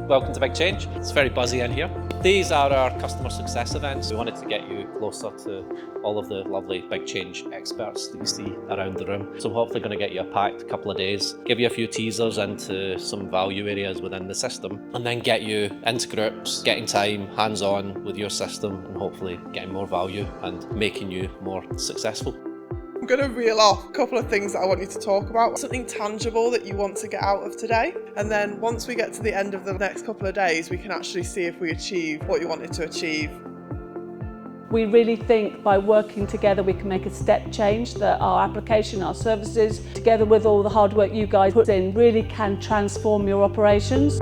Welcome to BigChange. It's very buzzy in here. These are our customer success events. We wanted to get you closer to all of the lovely BigChange experts that you see around the room. So hopefully going to get you a packed couple of days, give you a few teasers into some value areas within the system, and then get you into groups, getting time, hands-on with your system, and hopefully getting more value and making you more successful. I'm going to reel off a couple of things that I want you to talk about, something tangible that you want to get out of today, and then once we get to the end of the next couple of days we can actually see if we achieve what you wanted to achieve. We really think by working together we can make a step change, that our application, our services, together with all the hard work you guys put in, really can transform your operations.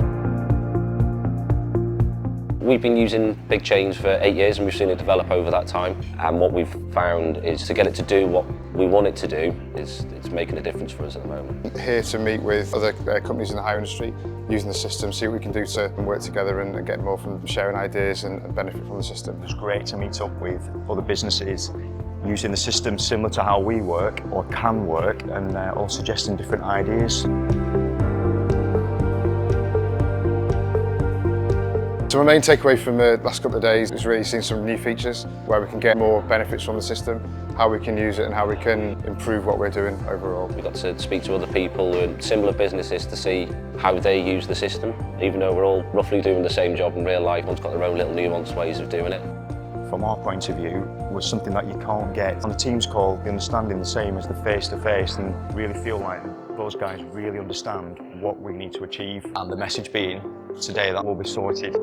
We've been using BigChange for 8 years and we've seen it develop over that time, and what we've found is to get it to do what we want it to do it's making a difference for us at the moment. Here to meet with other companies in the hire industry, using the system, see what we can do to work together and get more from sharing ideas and benefit from the system. It's great to meet up with other businesses using the system similar to how we work or can work, and all suggesting different ideas. So my main takeaway from the last couple of days is really seeing some new features where we can get more benefits from the system, how we can use it and how we can improve what we're doing overall. We got to speak to other people in similar businesses to see how they use the system. Even though we're all roughly doing the same job in real life, everyone's got their own little nuanced ways of doing it. From our point of view, was something that you can't get on a Teams call, the understanding the same as the face-to-face, and really feel like those guys really understand what we need to achieve. And the message being, today that will be sorted.